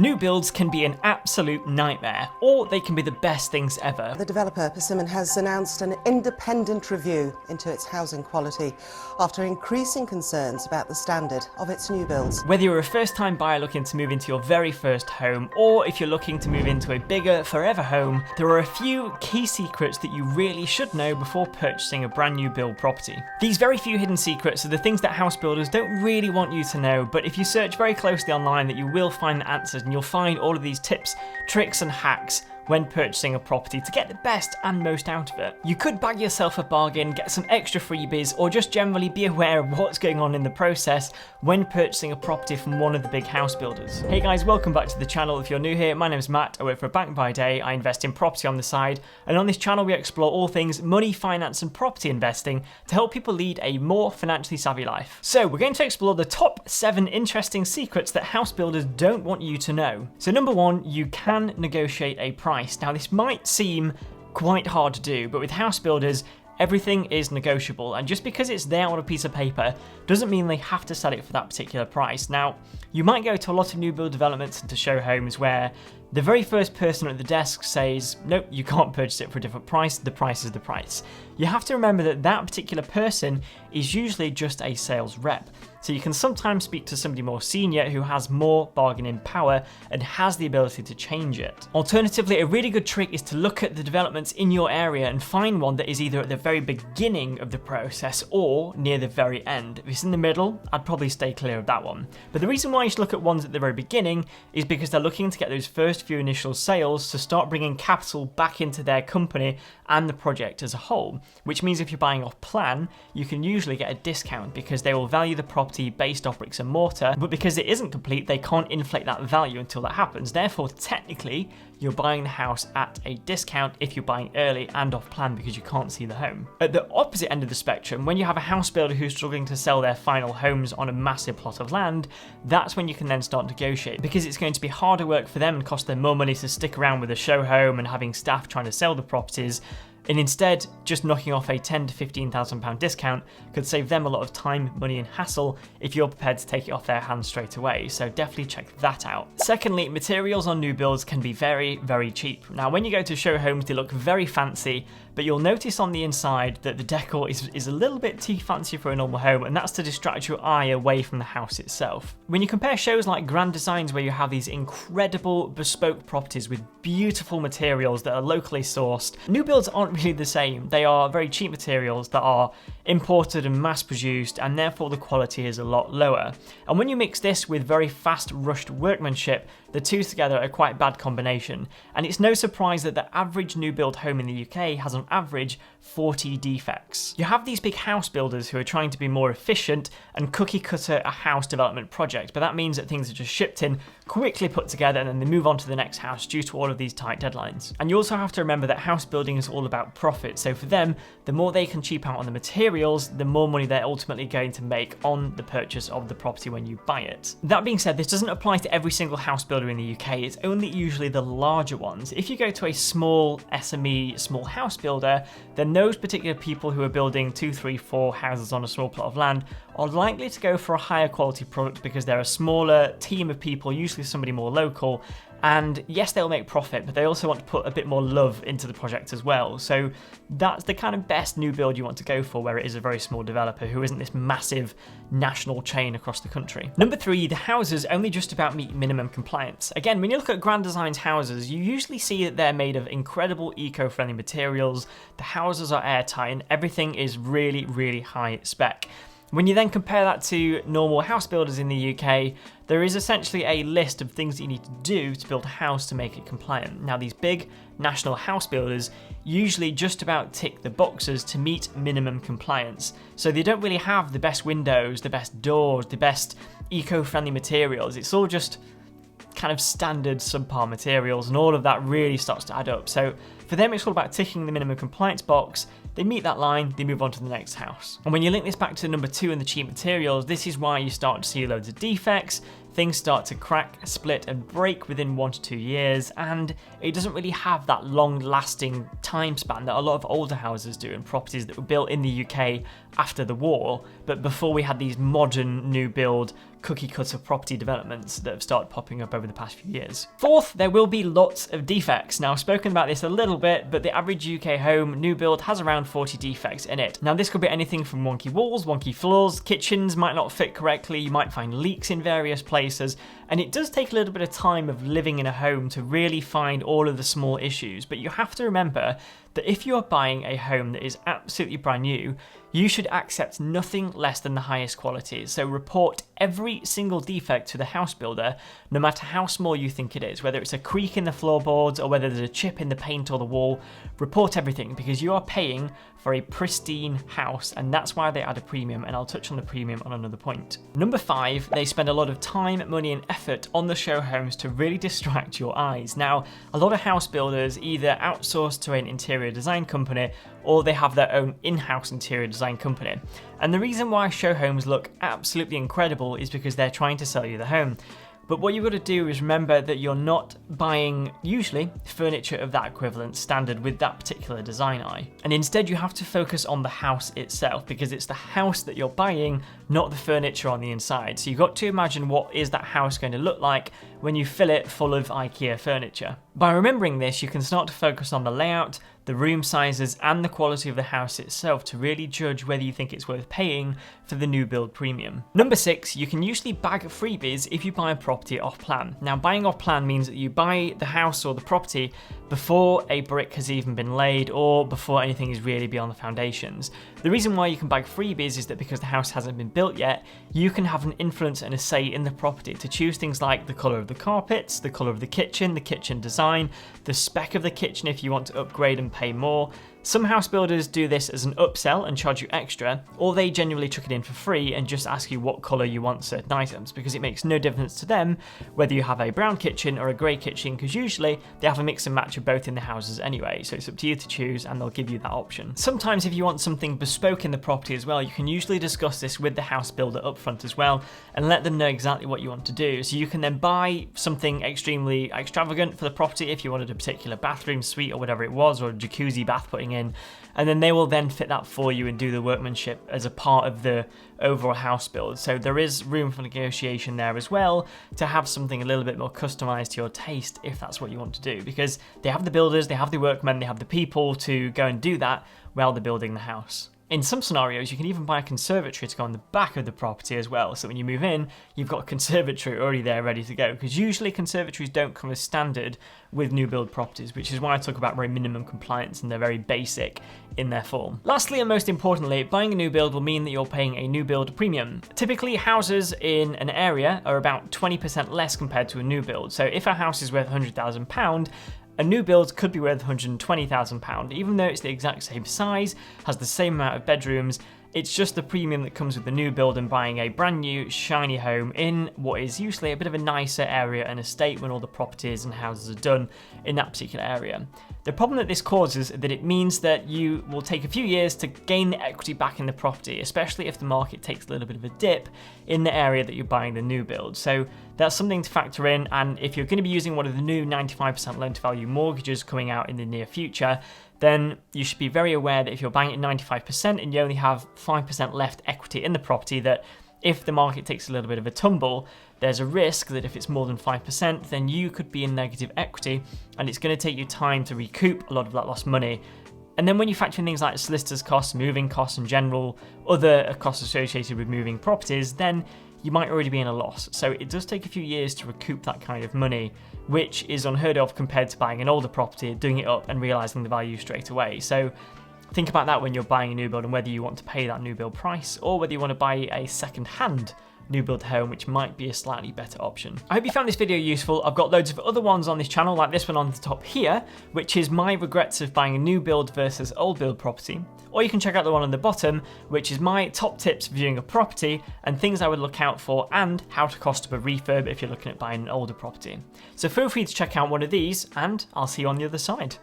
New builds can be an absolute nightmare, or they can be the best things ever. The developer Persimmon has announced an independent review into its housing quality after increasing concerns about the standard of its new builds. Whether you're a first-time buyer looking to move into your very first home, or if you're looking to move into a bigger, forever home, there are a few key secrets that you really should know before purchasing a brand new build property. These very few hidden secrets are the things that house builders don't really want you to know, but if you search very closely online, that you will find the answers, and you'll find all of these tips, tricks and hacks when purchasing a property to get the best and most out of it. You could bag yourself a bargain, get some extra freebies, or just generally be aware of what's going on in the process when purchasing a property from one of the big house builders. Hey guys, welcome back to the channel. If you're new here, my name is Matt. I work for a bank by day. I invest in property on the side, and on this channel we explore all things money, finance and property investing to help people lead a more financially savvy life. So we're going to explore the top 7 interesting secrets that house builders don't want you to know. So number 1, you can negotiate a price. Now this might seem quite hard to do, but with house builders, everything is negotiable, and just because it's there on a piece of paper doesn't mean they have to sell it for that particular price. Now, you might go to a lot of new build developments and to show homes where the very first person at the desk says, nope, you can't purchase it for a different price, the price is the price. You have to remember that that particular person is usually just a sales rep. So you can sometimes speak to somebody more senior who has more bargaining power and has the ability to change it. Alternatively, a really good trick is to look at the developments in your area and find one that is either at the very beginning of the process or near the very end. If it's in the middle, I'd probably stay clear of that one. But the reason why you should look at ones at the very beginning is because they're looking to get those first few initial sales to start bringing capital back into their company and the project as a whole, which means if you're buying off plan, you can usually get a discount because they will value the property based off bricks and mortar, but because it isn't complete, they can't inflate that value until that happens. Therefore, technically, you're buying the house at a discount if you're buying early and off plan because you can't see the home. At the opposite end of the spectrum, when you have a house builder who's struggling to sell their final homes on a massive plot of land, that's when you can then start negotiating, because it's going to be harder work for them and cost them more money to stick around with a show home and having staff trying to sell the properties. And instead, just knocking off a £10,000 to £15,000 discount could save them a lot of time, money and hassle if you're prepared to take it off their hands straight away, so definitely check that out. Secondly, materials on new builds can be very, very cheap. Now when you go to show homes, they look very fancy, but you'll notice on the inside that the decor is a little bit too fancy for a normal home, and that's to distract your eye away from the house itself. When you compare shows like Grand Designs, where you have these incredible bespoke properties with beautiful materials that are locally sourced, new builds aren't really the same. They are very cheap materials that are imported and mass produced, and therefore the quality is a lot lower. And when you mix this with very fast rushed workmanship, the two together are quite a bad combination. And it's no surprise that the average new build home in the UK has on average 40 defects. You have these big house builders who are trying to be more efficient and cookie cutter a house development project, but that means that things are just shipped in, quickly put together, and then they move on to the next house due to all of these tight deadlines. And you also have to remember that house building is all about profit, so for them, the more they can cheap out on the materials, the more money they're ultimately going to make on the purchase of the property when you buy it. That being said, this doesn't apply to every single house builder in the UK, it's only usually the larger ones. If you go to a small SME, small house builder, then those particular people who are building 2, 3, 4 houses on a small plot of land are likely to go for a higher quality product because they're a smaller team of people, usually somebody more local, and yes, they'll make profit, but they also want to put a bit more love into the project as well. So that's the kind of best new build you want to go for, where it is a very small developer who isn't this massive national chain across the country. Number 3, the houses only just about meet minimum compliance. Again, when you look at Grand Design's houses, you usually see that they're made of incredible eco-friendly materials, the houses are airtight, and everything is really, really high spec. When you then compare that to normal house builders in the UK, there is essentially a list of things that you need to do to build a house to make it compliant. Now, these big national house builders usually just about tick the boxes to meet minimum compliance. So they don't really have the best windows, the best doors, the best eco-friendly materials. It's all just kind of standard subpar materials, and all of that really starts to add up. So for them, it's all about ticking the minimum compliance box. They meet that line, they move on to the next house. And when you link this back to number 2 and the cheap materials, this is why you start to see loads of defects. Things start to crack, split and break within 1 to 2 years, and it doesn't really have that long lasting time span that a lot of older houses do, and properties that were built in the UK after the war, but before we had these modern new build cookie cutter property developments that have started popping up over the past few years. Fourth, there will be lots of defects. Now, I've spoken about this a little bit, but the average UK home new build has around 40 defects in it. Now, this could be anything from wonky walls, wonky floors, kitchens might not fit correctly, you might find leaks in various places, and it does take a little bit of time of living in a home to really find all of the small issues. But you have to remember that if you are buying a home that is absolutely brand new, you should accept nothing less than the highest quality. So report every single defect to the house builder, no matter how small you think it is, whether it's a creak in the floorboards or whether there's a chip in the paint or the wall. Report everything, because you are paying for a pristine house, and that's why they add a premium, and I'll touch on the premium on another point. Number 5, they spend a lot of time, money and effort on the show homes to really distract your eyes. Now, a lot of house builders either outsource to an interior design company or they have their own in-house interior design company. And the reason why show homes look absolutely incredible is because they're trying to sell you the home. But what you've got to do is remember that you're not buying, usually, furniture of that equivalent standard with that particular design eye. And instead you have to focus on the house itself, because it's the house that you're buying, not the furniture on the inside. So you've got to imagine what is that house going to look like when you fill it full of IKEA furniture. By remembering this, you can start to focus on the layout, the room sizes and the quality of the house itself to really judge whether you think it's worth paying for the new build premium. Number 6, you can usually bag freebies if you buy a property off plan. Now, buying off plan means that you buy the house or the property before a brick has even been laid or before anything is really beyond the foundations. The reason why you can bag freebies is that because the house hasn't been built yet, you can have an influence and a say in the property to choose things like the colour of the carpets, the colour of the kitchen design, the spec of the kitchen if you want to upgrade and pay more. Some house builders do this as an upsell and charge you extra, or they genuinely chuck it in for free and just ask you what colour you want certain items, because it makes no difference to them whether you have a brown kitchen or a grey kitchen, because usually they have a mix and match of both in the houses anyway, so it's up to you to choose and they'll give you that option. Sometimes if you want something bespoke in the property as well, you can usually discuss this with the house builder up front as well and let them know exactly what you want to do, so you can then buy something extremely extravagant for the property if you wanted a particular bathroom suite or whatever it was, or a jacuzzi bath putting in, and then they will then fit that for you and do the workmanship as a part of the overall house build. So there is room for negotiation there as well to have something a little bit more customized to your taste if that's what you want to do, because they have the builders, they have the workmen, they have the people to go and do that while they're building the house. In some scenarios, you can even buy a conservatory to go on the back of the property as well. So when you move in, you've got a conservatory already there ready to go, because usually conservatories don't come as standard with new build properties, which is why I talk about very minimum compliance and they're very basic in their form. Lastly, and most importantly, buying a new build will mean that you're paying a new build premium. Typically, houses in an area are about 20% less compared to a new build. So if a house is worth £100,000, a new build could be worth £120,000, even though it's the exact same size, has the same amount of bedrooms. It's just the premium that comes with the new build and buying a brand new, shiny home in what is usually a bit of a nicer area and estate when all the properties and houses are done in that particular area. The problem that this causes is that it means that you will take a few years to gain the equity back in the property, especially if the market takes a little bit of a dip in the area that you're buying the new build. So that's something to factor in, and if you're going to be using one of the new 95% loan to value mortgages coming out in the near future, then you should be very aware that if you're buying at 95% and you only have 5% left equity in the property, that if the market takes a little bit of a tumble, there's a risk that if it's more than 5%, then you could be in negative equity and it's going to take you time to recoup a lot of that lost money. And then when you factor in things like solicitors' costs, moving costs and general other costs associated with moving properties, then you might already be in a loss. So it does take a few years to recoup that kind of money, which is unheard of compared to buying an older property, doing it up and realising the value straight away. So think about that when you're buying a new build and whether you want to pay that new build price or whether you want to buy a second-hand new build home, which might be a slightly better option. I hope you found this video useful. I've got loads of other ones on this channel, like this one on the top here, which is my regrets of buying a new build versus old build property. Or you can check out the one on the bottom, which is my top tips for viewing a property and things I would look out for and how to cost up a refurb if you're looking at buying an older property. So feel free to check out one of these and I'll see you on the other side.